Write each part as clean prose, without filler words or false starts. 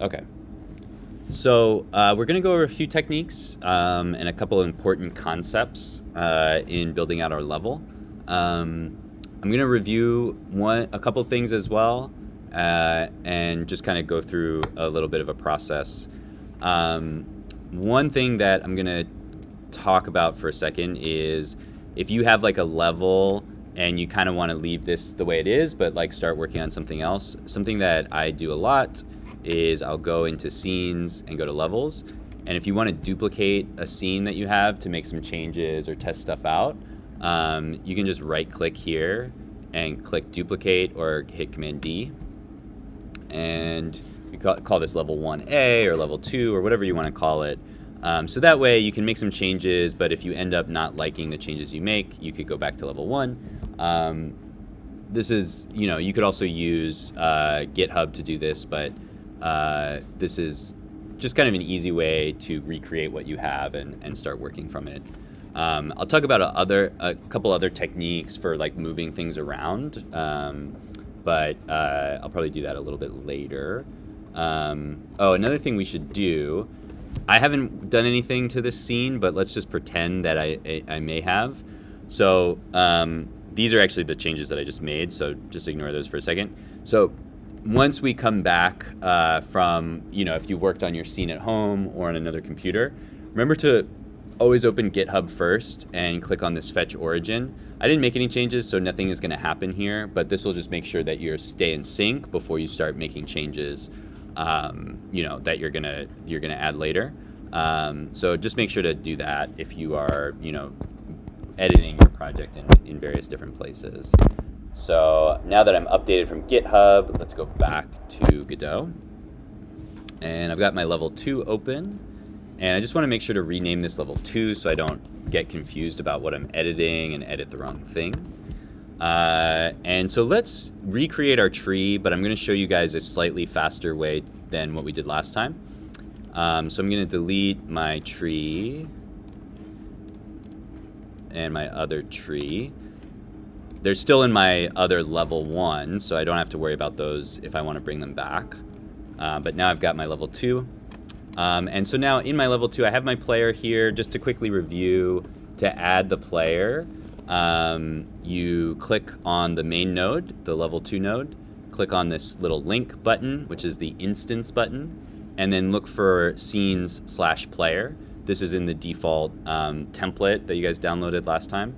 Okay. So we're going to go over a few techniques and a couple of important concepts in building out our level. I'm going to review a couple of things as well and just kind of go through a little bit of a process. One thing that I'm going to talk about for a second is if you have like a level and you kind of want to leave this the way it is, but like start working on something else. Something that I do a lot is I'll go into scenes and go to levels. And if you want to duplicate a scene that you have to make some changes or test stuff out, you can just right click here and click duplicate or hit Command D. And we call this level 1A or level 2 or whatever you want to call it. So that way you can make some changes, but if you end up not liking the changes you make, you could go back to level 1. This is, you could also use GitHub to do this, but this is just kind of an easy way to recreate what you have and start working from it. I'll talk about a couple other techniques for like moving things around, but I'll probably do that a little bit later. Another thing we should do, I haven't done anything to this scene, but let's just pretend that I may have. So these are actually the changes that I just made, so just ignore those for a second. So once we come back from, if you worked on your scene at home or on another computer, remember to always open GitHub first and click on this fetch origin. I didn't make any changes, so nothing is going to happen here, but this will just make sure that you stay in sync before you start making changes that you're gonna add later. So just make sure to do that if you are, editing your project in various different places. So now that I'm updated from GitHub, let's go back to Godot. And I've got my level 2 open. And I just want to make sure to rename this level 2 so I don't get confused about what I'm editing and edit the wrong thing. And so let's recreate our tree, but I'm going to show you guys a slightly faster way than what we did last time. So I'm going to delete my tree and my other tree. They're still in my other level 1, so I don't have to worry about those if I want to bring them back. But now I've got my level 2. And so now in my level 2, I have my player here. Just to quickly review, to add the player, you click on the main node, the level 2 node, click on this little link button, which is the instance button, and then look for scenes/player. This is in the default template that you guys downloaded last time,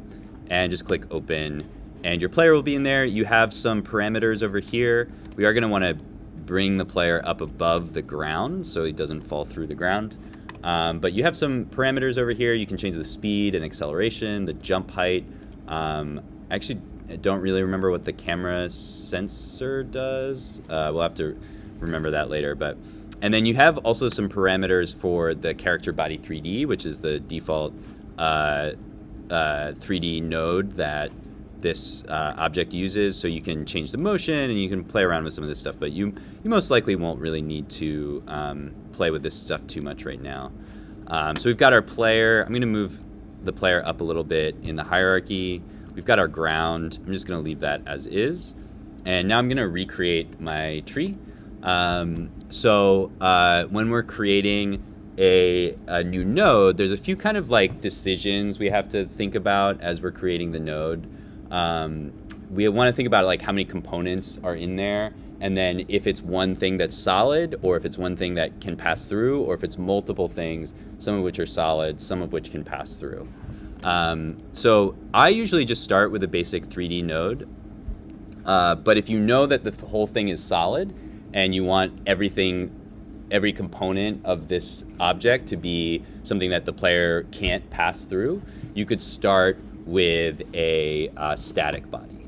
and just click open, and your player will be in there. You have some parameters over here. We are going to want to bring the player up above the ground so he doesn't fall through the ground. But you have some parameters over here. You can change the speed and acceleration, the jump height. Actually, I don't really remember what the camera sensor does. We'll have to remember that later. And then you have also some parameters for the character body 3D, which is the default 3D node that this object uses. So you can change the motion and you can play around with some of this stuff, but you most likely won't really need to play with this stuff too much right now. So we've got our player. I'm going to move the player up a little bit in the hierarchy. We've got our ground. I'm just going to leave that as is. And now I'm going to recreate my tree. So when we're creating a new node, there's a few kind of like decisions we have to think about as we're creating the node. We want to think about like how many components are in there, and then if it's one thing that's solid, or if it's one thing that can pass through, or if it's multiple things, some of which are solid, some of which can pass through. So I usually just start with a basic 3D node, but if you know that the whole thing is solid and you want every component of this object to be something that the player can't pass through, you could start with a static body.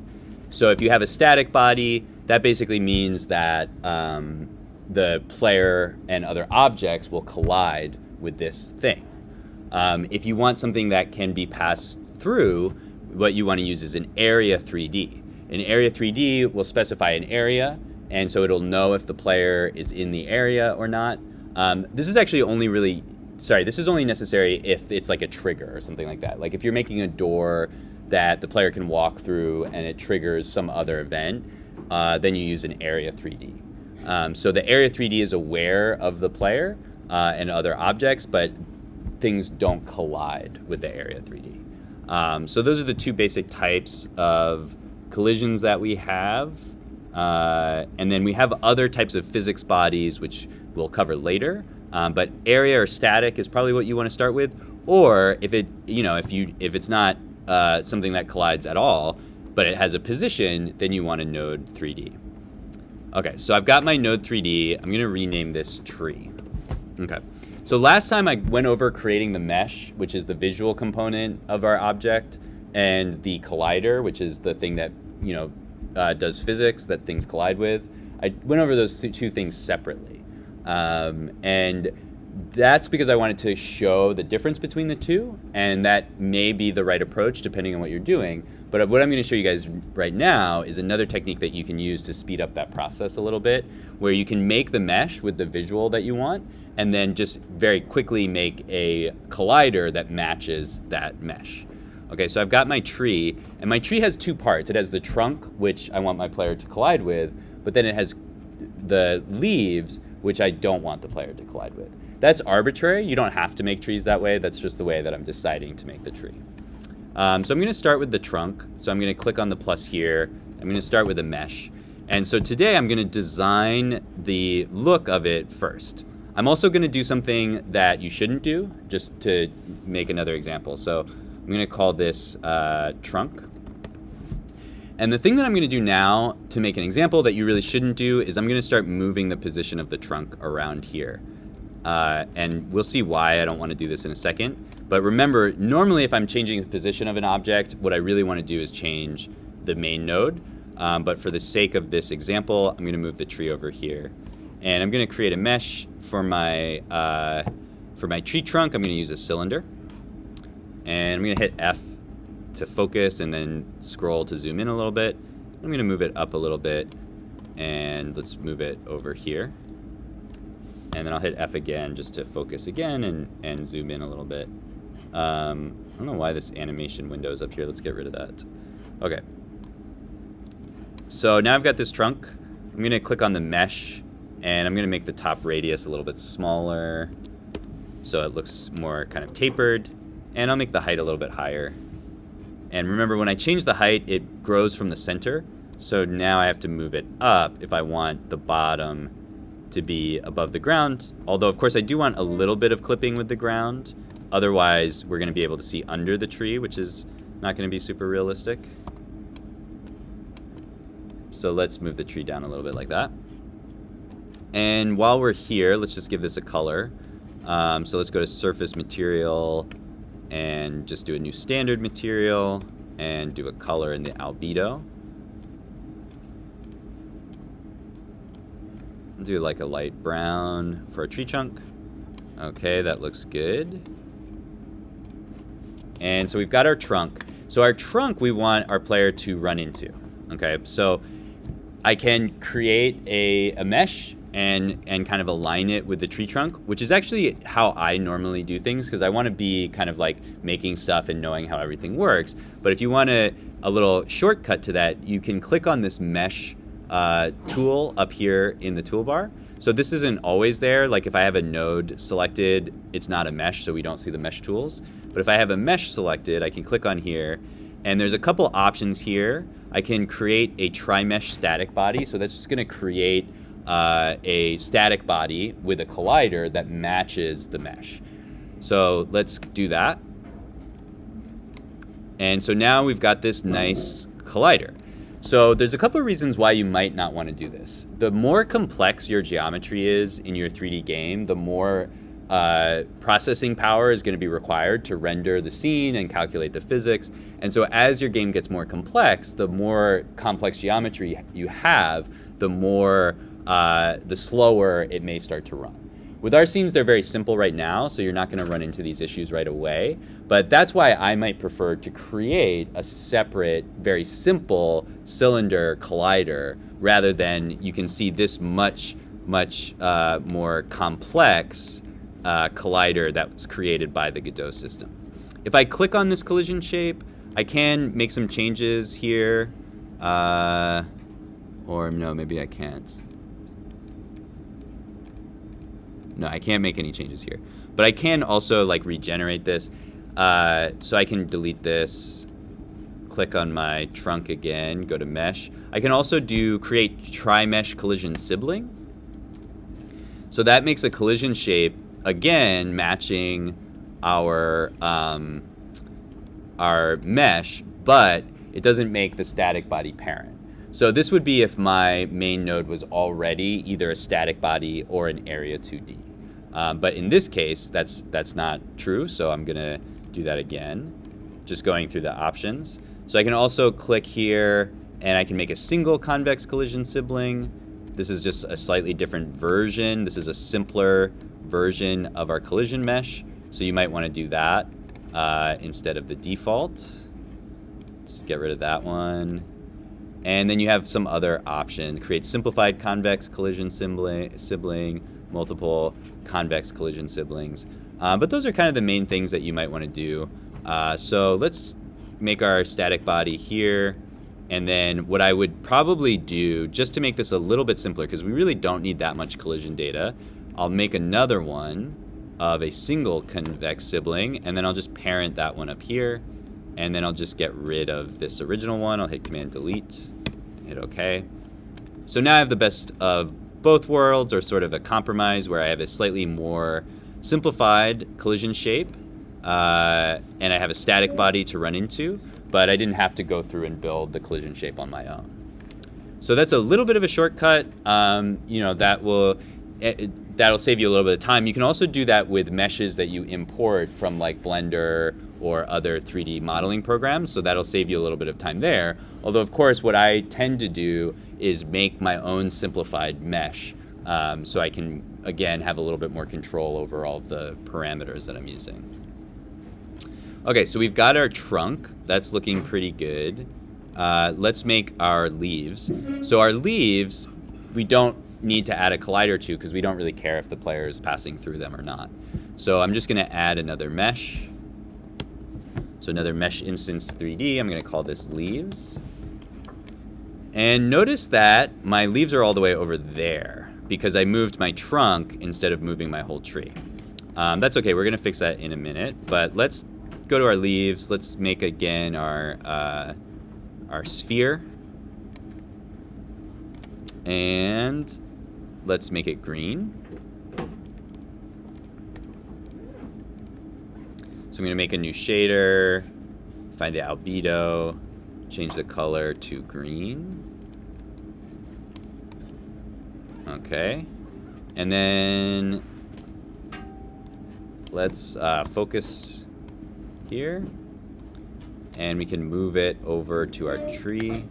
So if you have a static body, that basically means that the player and other objects will collide with this thing. If you want something that can be passed through, what you want to use is an area 3D. An area 3D will specify an area, and so it'll know if the player is in the area or not. This is actually this is only necessary if it's like a trigger or something like that. Like if you're making a door that the player can walk through and it triggers some other event, then you use an area 3D. So the area 3D is aware of the player and other objects, but things don't collide with the area 3D. So those are the two basic types of collisions that we have. And then we have other types of physics bodies, which we'll cover later. But area or static is probably what you want to start with. Or if it's not something that collides at all, but it has a position, then you want a node 3D. Okay, so I've got my node 3D. I'm going to rename this tree. Okay. So last time I went over creating the mesh, which is the visual component of our object, and the collider, which is the thing that, does physics that things collide with. I went over those two things separately. And that's because I wanted to show the difference between the two, and that may be the right approach depending on what you're doing. But what I'm going to show you guys right now is another technique that you can use to speed up that process a little bit, where you can make the mesh with the visual that you want, and then just very quickly make a collider that matches that mesh. Okay, so I've got my tree, and my tree has two parts. It has the trunk, which I want my player to collide with, but then it has the leaves, which I don't want the player to collide with. That's arbitrary. You don't have to make trees that way. That's just the way that I'm deciding to make the tree. So I'm going to start with the trunk. So I'm going to click on the plus here. I'm going to start with a mesh. And so today I'm going to design the look of it first. I'm also going to do something that you shouldn't do, just to make another example. So I'm going to call this trunk. And the thing that I'm going to do now to make an example that you really shouldn't do is I'm going to start moving the position of the trunk around here. And we'll see why I don't want to do this in a second. But remember, normally if I'm changing the position of an object, what I really want to do is change the main node. But for the sake of this example, I'm going to move the tree over here. And I'm going to create a mesh for my tree trunk. I'm going to use a cylinder. And I'm going to hit F to focus and then scroll to zoom in a little bit. I'm going to move it up a little bit. And let's move it over here. And then I'll hit F again just to focus again and zoom in a little bit. I don't know why this animation window is up here. Let's get rid of that. Okay. So now I've got this trunk. I'm going to click on the mesh, and I'm going to make the top radius a little bit smaller so it looks more kind of tapered. And I'll make the height a little bit higher. And remember, when I change the height, it grows from the center. So now I have to move it up if I want the bottom to be above the ground. Although, of course, I do want a little bit of clipping with the ground. Otherwise, we're going to be able to see under the tree, which is not going to be super realistic. So let's move the tree down a little bit like that. And while we're here, let's just give this a color. So let's go to surface material and just do a new standard material and do a color in the albedo. Do like a light brown for a tree chunk. Okay, that looks good. And so we've got our trunk. So our trunk we want our player to run into. Okay, so I can create a mesh and kind of align it with the tree trunk, which is actually how I normally do things, because I want to be kind of like making stuff and knowing how everything works. But if you want a little shortcut to that, you can click on this mesh tool up here in the toolbar. So this isn't always there. Like if I have a node selected, it's not a mesh, so we don't see the mesh tools. But if I have a mesh selected, I can click on here, and there's a couple options here. I can create a tri-mesh static body. So that's just going to create a static body with a collider that matches the mesh. So let's do that. And so now we've got this nice collider. So there's a couple of reasons why you might not want to do this. The more complex your geometry is in your 3D game, the more processing power is going to be required to render the scene and calculate the physics. And so as your game gets more complex, the more complex geometry you have, the slower it may start to run. With our scenes, they're very simple right now, so you're not going to run into these issues right away. But that's why I might prefer to create a separate, very simple cylinder collider rather than you can see this much more complex collider that was created by the Godot system. If I click on this collision shape, I can make some changes here. Or no, maybe I can't. No, I can't make any changes here. But I can also like regenerate this. So I can delete this, click on my trunk again, go to mesh. I can also do create tri-mesh collision sibling. So that makes a collision shape, again, matching our mesh, but it doesn't make the static body parent. So this would be if my main node was already either a static body or an area 2D. But in this case, that's not true, so I'm gonna do that again, just going through the options. So I can also click here, and I can make a single convex collision sibling. This is just a slightly different version. This is a simpler version of our collision mesh, so you might want to do that instead of the default. Let's get rid of that one. And then you have some other options. Create simplified convex collision sibling, multiple convex collision siblings. But those are kind of the main things that you might want to do. So let's make our static body here. And then what I would probably do, just to make this a little bit simpler, because we really don't need that much collision data, I'll make another one of a single convex sibling, and then I'll just parent that one up here. And then I'll just get rid of this original one. I'll hit Command Delete, hit OK. So now I have the best of both worlds, or sort of a compromise, where I have a slightly more simplified collision shape, and I have a static body to run into, but I didn't have to go through and build the collision shape on my own. So that's a little bit of a shortcut. You know, that'll save you a little bit of time. You can also do that with meshes that you import from like Blender or other 3D modeling programs, so that'll save you a little bit of time there. Although, of course, what I tend to do is make my own simplified mesh, so I can, again, have a little bit more control over all of the parameters that I'm using. Okay, so we've got our trunk. That's looking pretty good. Let's make our leaves. So our leaves, we don't need to add a collider to, because we don't really care if the player is passing through them or not. So I'm just going to add another mesh. So another mesh instance 3D. I'm going to call this leaves. And notice that my leaves are all the way over there, because I moved my trunk instead of moving my whole tree. That's okay. We're going to fix that in a minute. But let's go to our leaves. Let's make again our sphere, and let's make it green. So I'm going to make a new shader, find the albedo, change the color to green. Okay, and then let's focus here, and we can move it over to our tree.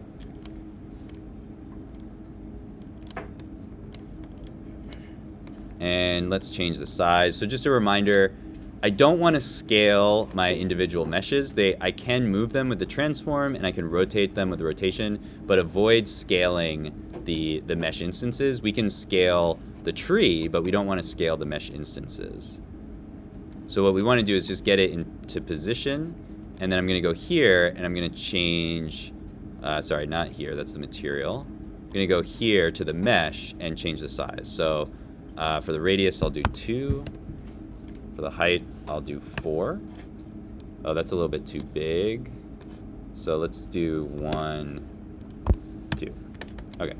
And let's change the size. So just a reminder, I don't want to scale my individual meshes. I can move them with the transform, and I can rotate them with the rotation, but avoid scaling the mesh instances. We can scale the tree, but we don't want to scale the mesh instances. So what we want to do is just get it into position, and then I'm going to go here, and I'm going to change, sorry, not here, that's the material. I'm going to go here to the mesh and change the size. So for the radius, I'll do 2. For the height, I'll do 4. Oh, that's a little bit too big. So let's do 1, 2. Okay.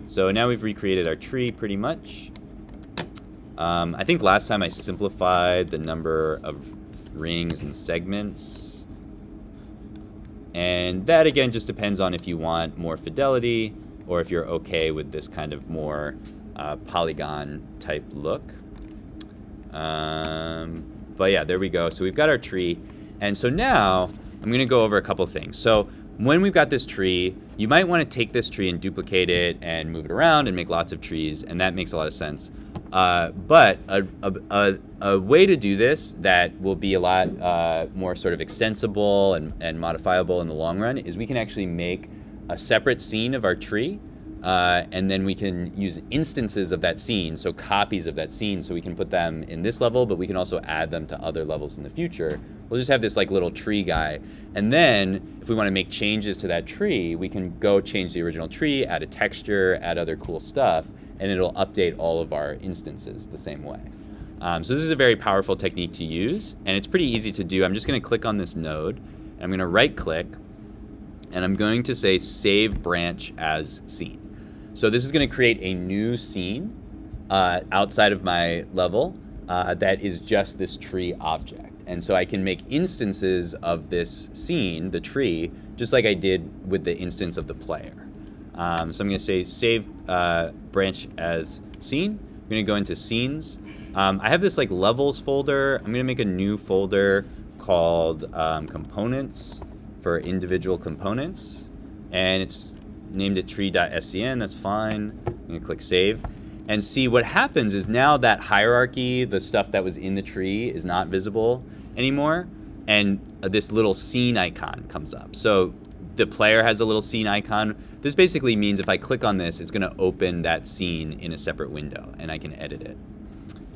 So now we've recreated our tree pretty much. I think last time I simplified the number of rings and segments. And that, again, just depends on if you want more fidelity or if you're okay with this kind of more polygon type look. But yeah, there we go. So we've got our tree. And so now I'm going to go over a couple things. So when we've got this tree, you might want to take this tree and duplicate it and move it around and make lots of trees. And that makes a lot of sense. But a way to do this that will be a lot more sort of extensible and modifiable in the long run is we can actually make a separate scene of our tree. And then we can use instances of that scene, so copies of that scene, so we can put them in this level, but we can also add them to other levels in the future. We'll just have this like little tree guy. And then if we want to make changes to that tree, we can go change the original tree, add a texture, add other cool stuff, and it'll update all of our instances the same way. So this is a very powerful technique to use, and it's pretty easy to do. I'm just going to click on this node, and I'm going to right-click, and I'm going to say Save Branch as Scene. So this is going to create a new scene outside of my level that is just this tree object. And so I can make instances of this scene, the tree, just like I did with the instance of the player. So I'm going to say Save Branch as Scene. I'm going to go into Scenes. I have this like levels folder. I'm going to make a new folder called Components for individual components. And it's named it tree.scn. That's fine. I'm going to click Save. And see what happens is now that hierarchy, the stuff that was in the tree, is not visible anymore. And this little scene icon comes up. So the player has a little scene icon. This basically means if I click on this, it's going to open that scene in a separate window, and I can edit it.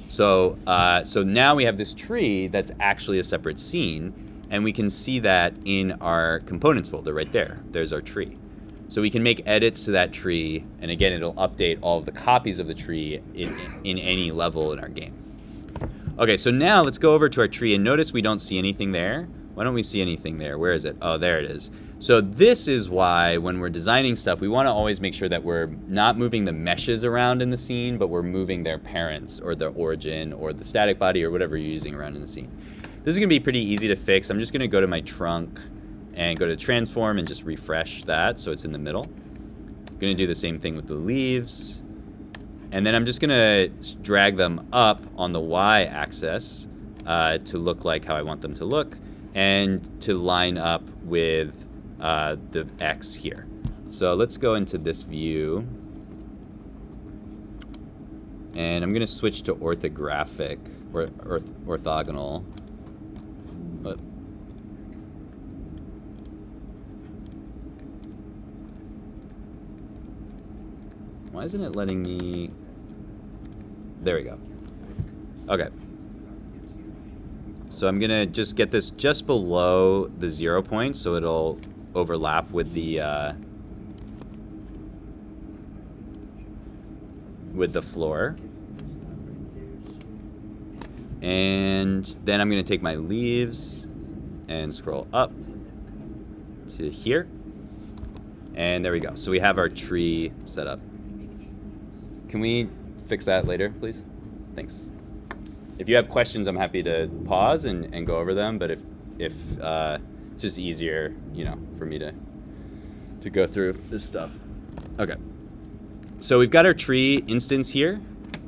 So now we have this tree that's actually a separate scene, and we can see that in our components folder right there. There's our tree. So we can make edits to that tree, and again, it'll update all of the copies of the tree in any level in our game. Okay, so now let's go over to our tree, and notice we don't see anything there. Why don't we see anything there? Where is it? Oh, there it is. So this is why when we're designing stuff, we want to always make sure that we're not moving the meshes around in the scene, but we're moving their parents or the origin or the static body or whatever you're using around in the scene. This is going to be pretty easy to fix. I'm just going to go to my trunk and go to transform and just refresh that so it's in the middle. I'm going to do the same thing with the leaves. And then I'm just going to drag them up on the y-axis to look like how I want them to look and to line up with the X here. So let's go into this view. And I'm going to switch to orthographic or orthogonal. Why isn't it letting me? There we go. Okay. So I'm gonna just get this just below the 0 point, so it'll overlap with the floor. And then I'm gonna take my leaves and scroll up to here. And there we go. So we have our tree set up. Can we fix that later, please? Thanks. If you have questions, I'm happy to pause and go over them. But if it's just easier, for me to go through this stuff. Okay. So we've got our tree instance here.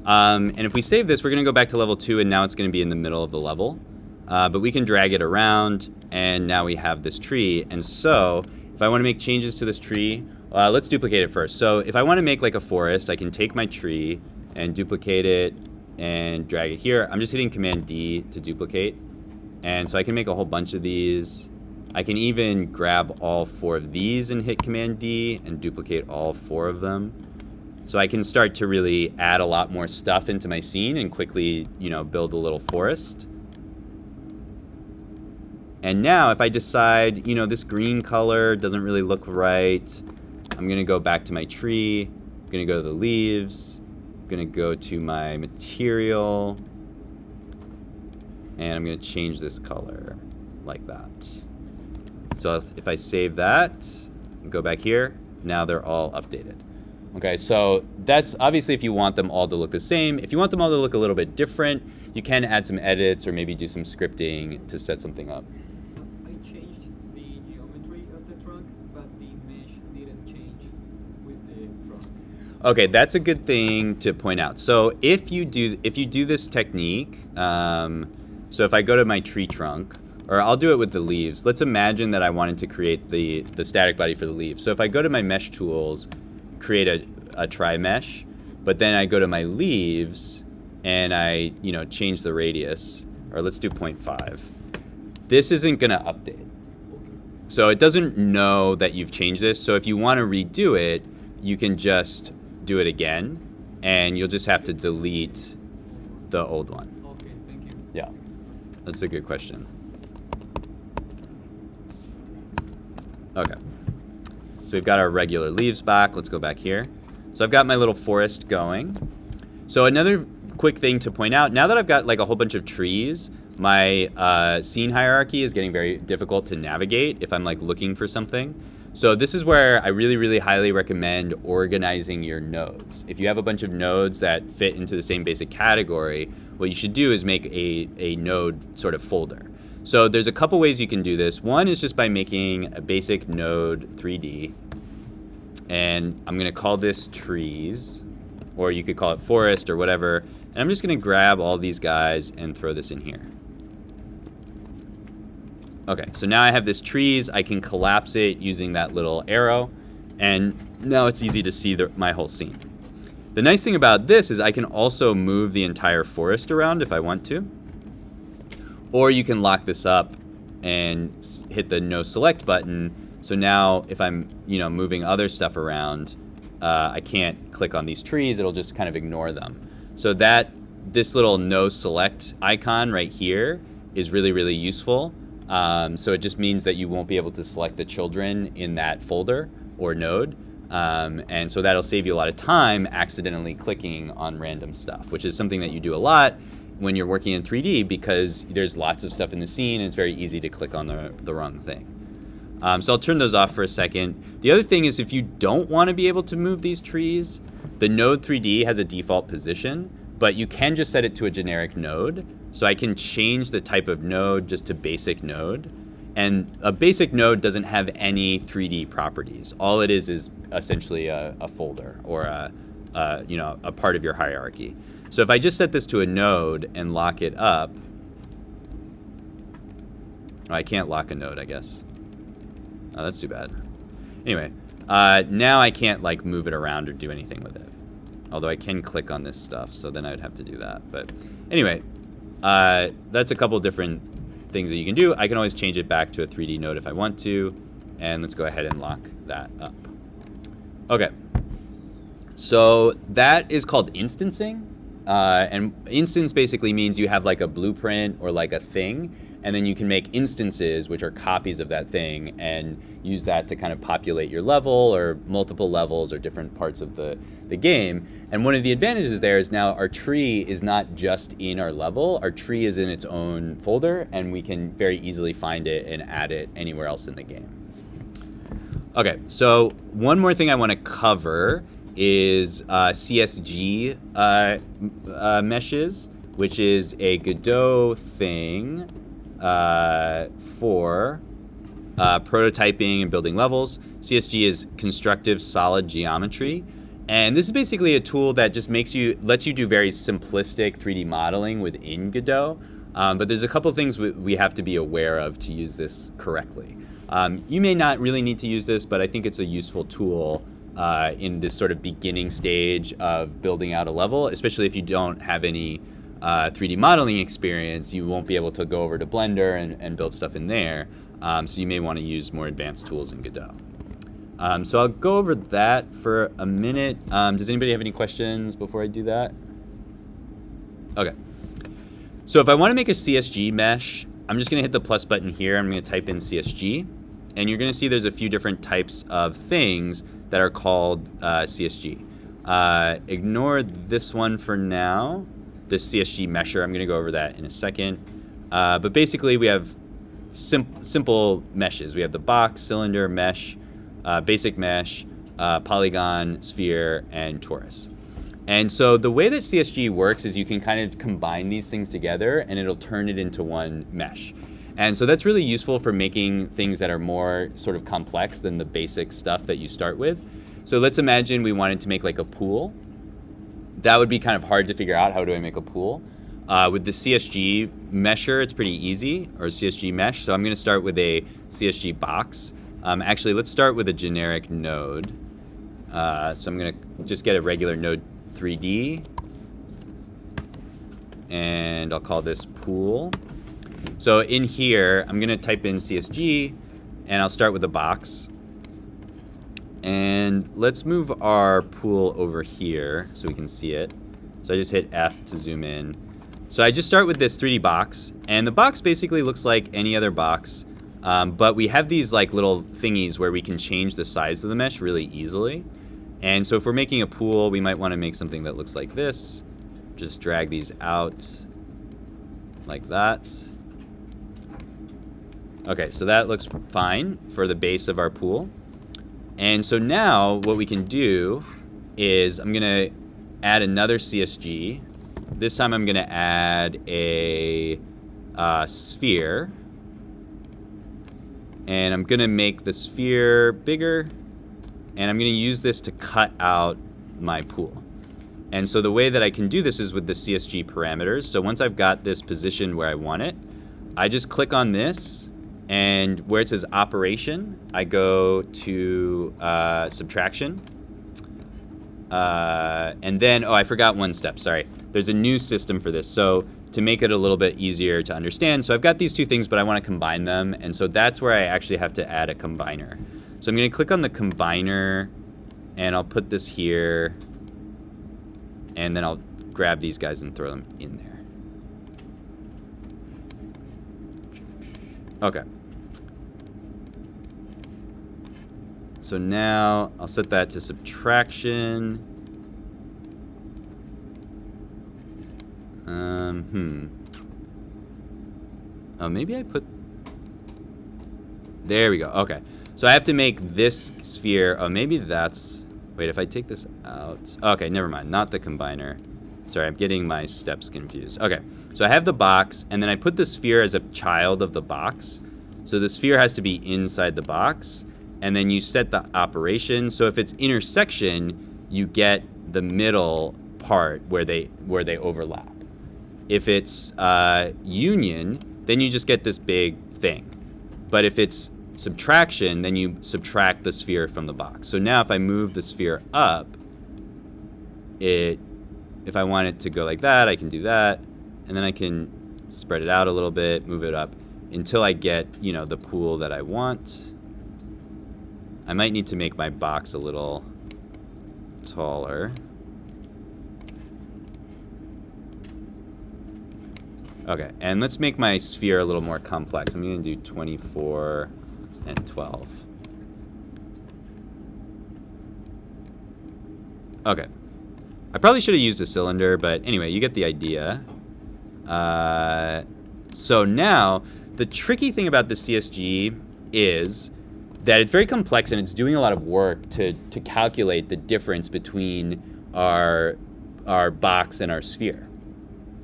And if we save this, we're going to go back to level 2, and now it's going to be in the middle of the level. But we can drag it around, and now we have this tree. And so if I want to make changes to this tree, let's duplicate it first. So if I want to make like a forest, I can take my tree and duplicate it and drag it here. I'm just hitting Command D to duplicate. And so I can make a whole bunch of these. I can even grab all 4 of these and hit Command D and duplicate all 4 of them. So I can start to really add a lot more stuff into my scene and quickly, build a little forest. And now if I decide, this green color doesn't really look right, I'm going to go back to my tree. I'm going to go to the leaves. I'm going to go to my material. And I'm going to change this color like that. So if I save that, go back here, now they're all updated. Okay, so that's obviously if you want them all to look the same. If you want them all to look a little bit different, you can add some edits or maybe do some scripting to set something up. I changed the geometry of the trunk, but the mesh didn't change with the trunk. Okay, that's a good thing to point out. So if you do this technique, so if I go to my tree trunk, or I'll do it with the leaves. Let's imagine that I wanted to create the static body for the leaves. So if I go to my mesh tools, create a tri-mesh, but then I go to my leaves and I change the radius, or let's do 0.5. This isn't gonna update. So it doesn't know that you've changed this. So if you want to redo it, you can just do it again, and you'll just have to delete the old one. Okay, thank you. Yeah, that's a good question. Okay, so we've got our regular leaves back. Let's go back here. So I've got my little forest going. So another quick thing to point out, now that I've got like a whole bunch of trees, my scene hierarchy is getting very difficult to navigate if I'm like looking for something. So this is where I really, really highly recommend organizing your nodes. If you have a bunch of nodes that fit into the same basic category, what you should do is make a node sort of folder. So there's a couple ways you can do this. One is just by making a basic node 3D. And I'm going to call this trees, or you could call it forest or whatever. And I'm just going to grab all these guys and throw this in here. Okay, so now I have this trees. I can collapse it using that little arrow. And now it's easy to see my whole scene. The nice thing about this is I can also move the entire forest around if I want to. Or you can lock this up and hit the no select button. So now if I'm, moving other stuff around, I can't click on these trees. It'll just kind of ignore them. So this little no select icon right here is really, really useful. So it just means that you won't be able to select the children in that folder or node. And so that'll save you a lot of time accidentally clicking on random stuff, which is something that you do a lot when you're working in 3D because there's lots of stuff in the scene and it's very easy to click on the wrong thing. So I'll turn those off for a second. The other thing is if you don't want to be able to move these trees, the node 3D has a default position, but you can just set it to a generic node. So I can change the type of node just to basic node. And a basic node doesn't have any 3D properties. All it is essentially a folder or a part of your hierarchy. So if I just set this to a node and lock it up, I can't lock a node, I guess. Oh, that's too bad. Anyway, now I can't like move it around or do anything with it. Although I can click on this stuff, so then I'd have to do that. But anyway, that's a couple different things that you can do. I can always change it back to a 3D node if I want to. And let's go ahead and lock that up. Okay. So that is called instancing. And instance basically means you have like a blueprint or like a thing. And then you can make instances, which are copies of that thing, and use that to kind of populate your level or multiple levels or different parts of the game. And one of the advantages there is now our tree is not just in our level. Our tree is in its own folder, and we can very easily find it and add it anywhere else in the game. Okay, so one more thing I want to cover is CSG meshes, which is a Godot thing for prototyping and building levels. CSG is constructive solid geometry. And this is basically a tool that just lets you do very simplistic 3D modeling within Godot. But there's a couple things we have to be aware of to use this correctly. You may not really need to use this, but I think it's a useful tool in this sort of beginning stage of building out a level, especially if you don't have any 3D modeling experience. You won't be able to go over to Blender and build stuff in there. So you may want to use more advanced tools in Godot. So I'll go over that for a minute. Does anybody have any questions before I do that? Okay. So if I want to make a CSG mesh, I'm just going to hit the plus button here. I'm going to type in CSG. And you're going to see there's a few different types of things that are called CSG. Ignore this one for now, this CSG mesher. I'm going to go over that in a second. But basically, we have simple meshes. We have the box, cylinder, mesh, basic mesh, polygon, sphere, and torus. And so the way that CSG works is you can kind of combine these things together and it'll turn it into one mesh. And so that's really useful for making things that are more sort of complex than the basic stuff that you start with. So let's imagine we wanted to make like a pool. That would be kind of hard to figure out. How do I make a pool? With the CSG mesher, it's pretty easy, or CSG mesh. So I'm going to start with a CSG box. Actually, let's start with a generic node. So I'm going to just get a regular node 3D. And I'll call this pool. So in here, I'm going to type in CSG, and I'll start with a box. And let's move our pool over here so we can see it. So I just hit F to zoom in. So I just start with this 3D box, and the box basically looks like any other box, but we have these like little thingies where we can change the size of the mesh really easily. And so if we're making a pool, we might want to make something that looks like this. just drag these out like that. Okay, so that looks fine for the base of our pool. And so now what we can do is I'm gonna add another CSG. This time I'm gonna add a sphere. And I'm gonna make the sphere bigger. And I'm gonna use this to cut out my pool. And so the way that I can do this is with the CSG parameters. So once I've got this positioned where I want it, I just click on this, and where it says operation, I go to subtraction. And then, oh, I forgot one step, sorry. There's a new system for this. So to make it a little bit easier to understand, so I've got these two things, but I want to combine them. And so that's where I actually have to add a combiner. So I'm going to click on the combiner, and I'll put this here. And then I'll grab these guys and throw them in there. Okay. So now I'll set that to subtraction. Oh, maybe I put... There we go. Okay. So I have to make this sphere... Oh, maybe that's... Wait, if I take this out... Okay, never mind. Not the combiner. Sorry, I'm getting my steps confused. Okay, so I have the box, and then I put the sphere as a child of the box. So the sphere has to be inside the box, and then you set the operation. So if it's intersection, you get the middle part where they overlap. If it's union, then you just get this big thing. But if it's subtraction, then you subtract the sphere from the box. So now if I move the sphere up, if I want it to go like that, I can do that. And then I can spread it out a little bit, move it up until I get, you know, the pool that I want. I might need to make my box a little taller. Okay, and let's make my sphere a little more complex. I'm going to do 24 and 12. Okay. I probably should have used a cylinder, but anyway, you get the idea. So now, the tricky thing about the CSG is that it's very complex and it's doing a lot of work to calculate the difference between our box and our sphere.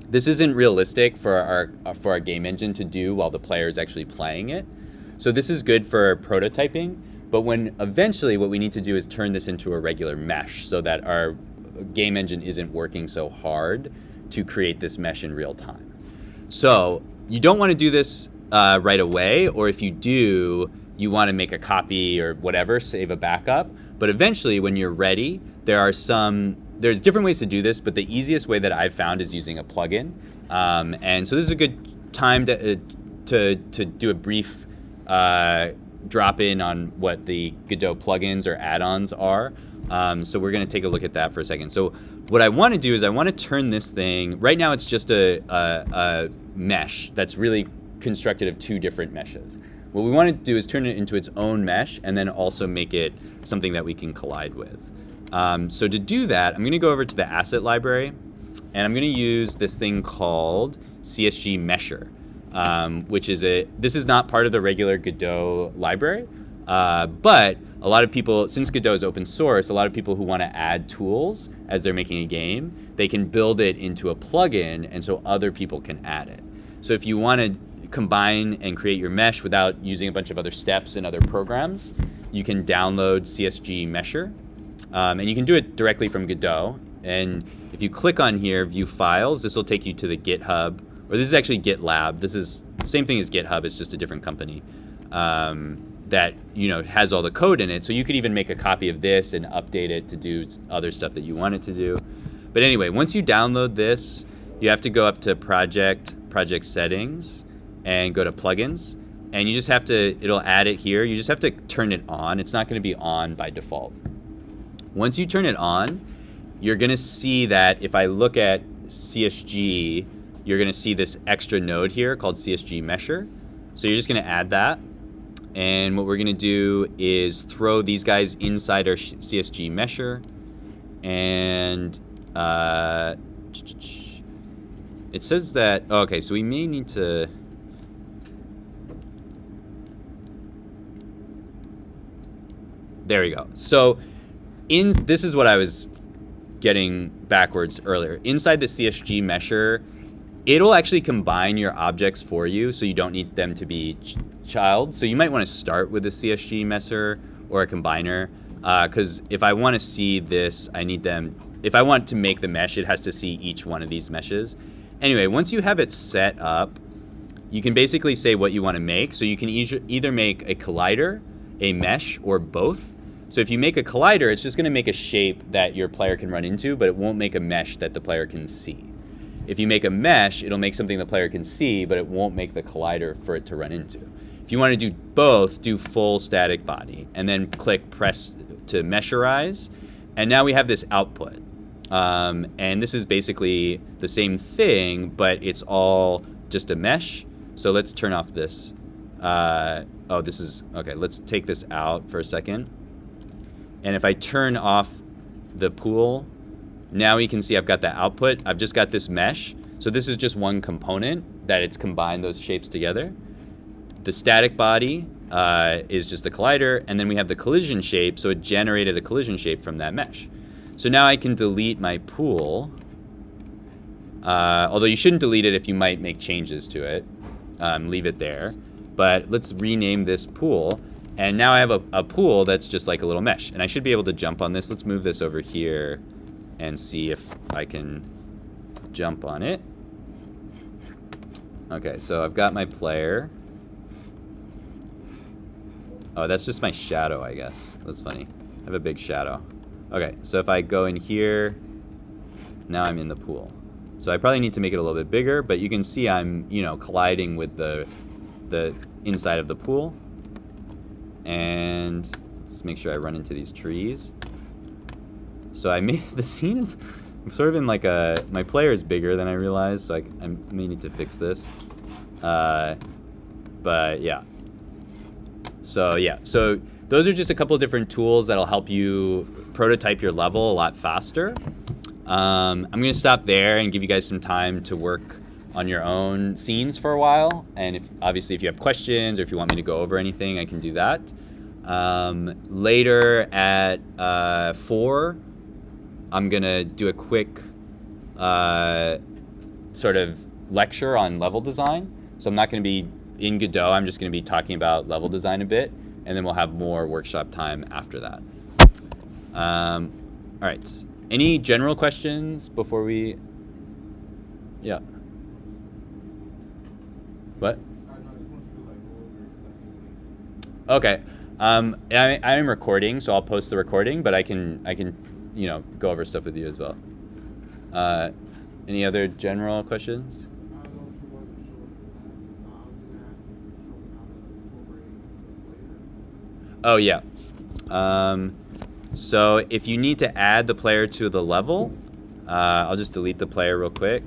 This isn't realistic for our game engine to do while the player is actually playing it. So this is good for prototyping, but when eventually what we need to do is turn this into a regular mesh so that our game engine isn't working so hard to create this mesh in real time. So you don't want to do this right away, or if you do, you want to make a copy or whatever, save a backup. But eventually when you're ready, there's different ways to do this, but the easiest way that I've found is using a plugin. And so this is a good time to do a brief drop in on what the Godot plugins or add-ons are. So we're going to take a look at that for a second. So what I want to do is I want to turn this thing, right now it's just a mesh that's really constructed of two different meshes. What we want to do is turn it into its own mesh and then also make it something that we can collide with. So to do that, I'm going to go over to the asset library, and I'm going to use this thing called CSG Mesher, which is this is not part of the regular Godot library, but a lot of people, since Godot is open source, a lot of people who want to add tools as they're making a game, they can build it into a plugin, and so other people can add it. So if you want to combine and create your mesh without using a bunch of other steps in other programs, you can download CSG Mesher. And you can do it directly from Godot. And if you click on here, view files, this will take you to the GitHub, or this is actually GitLab. This is the same thing as GitHub, it's just a different company that has all the code in it. So you could even make a copy of this and update it to do other stuff that you want it to do. But anyway, once you download this, you have to go up to project settings, and go to plugins. And you just have to, it'll add it here. You just have to turn it on. It's not going to be on by default. Once you turn it on, you're going to see that if I look at CSG, you're going to see this extra node here called CSG Mesher. So you're just going to add that. And what we're going to do is throw these guys inside our CSG Mesher. And it says that, oh, okay, so we may need to, there we go. So this is what I was getting backwards earlier. Inside the CSG mesher, it'll actually combine your objects for you, so you don't need them to be child. So you might want to start with a CSG mesher or a combiner, because if I want to see this, I need them. If I want to make the mesh, it has to see each one of these meshes. Anyway, once you have it set up, you can basically say what you want to make. So you can either make a collider, a mesh, or both. So if you make a collider, it's just going to make a shape that your player can run into, but it won't make a mesh that the player can see. If you make a mesh, it'll make something the player can see, but it won't make the collider for it to run into. If you want to do both, do full static body, and then press to mesherize, and now we have this output. And this is basically the same thing, but it's all just a mesh. So let's turn off this. This is, okay, let's take this out for a second. And if I turn off the pool, now you can see I've got the output. I've just got this mesh. So this is just one component that it's combined those shapes together. The static body is just the collider, and then we have the collision shape, so it generated a collision shape from that mesh. So now I can delete my pool, although you shouldn't delete it if you might make changes to it. Leave it there. But let's rename this pool, and now I have a pool that's just like a little mesh, and I should be able to jump on this. Let's move this over here and see if I can jump on it. Okay, so I've got my player. Oh, that's just my shadow, I guess. That's funny. I have a big shadow. Okay, so if I go in here, now I'm in the pool. So I probably need to make it a little bit bigger, but you can see I'm, colliding with the inside of the pool. And let's make sure I run into these trees. So I made, the scene is, I'm sort of in like my player is bigger than I realized, so I may need to fix this. But yeah. So those are just a couple of different tools that'll help you prototype your level a lot faster. I'm going to stop there and give you guys some time to work on your own scenes for a while. And obviously if you have questions or if you want me to go over anything, I can do that. Later at 4, I'm going to do a quick sort of lecture on level design. So I'm not going to be in Godot. I'm just going to be talking about level design a bit, and then we'll have more workshop time after that. All right. Any general questions before we? Yeah. What? Okay. I am recording, so I'll post the recording, but I can go over stuff with you as well. Any other general questions? Oh yeah. So if you need to add the player to the level, I'll just delete the player real quick.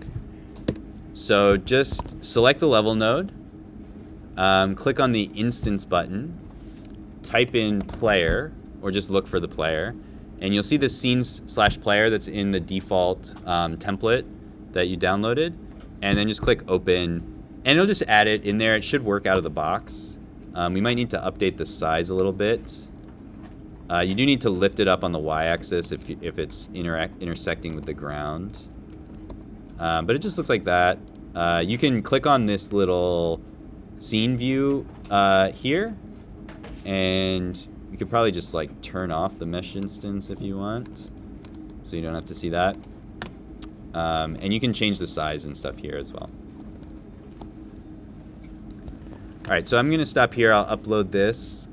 So just select the level node, click on the instance button, type in player, or just look for the player, and you'll see the scenes/player that's in the default template that you downloaded, and then just click open, and it'll just add it in there. It should work out of the box. We might need to update the size a little bit. You do need to lift it up on the y-axis if it's intersecting with the ground. But it just looks like that. You can click on this little scene view here, and you could probably just like turn off the mesh instance if you want, so you don't have to see that. And you can change the size and stuff here as well. All right, so I'm going to stop here. I'll upload this.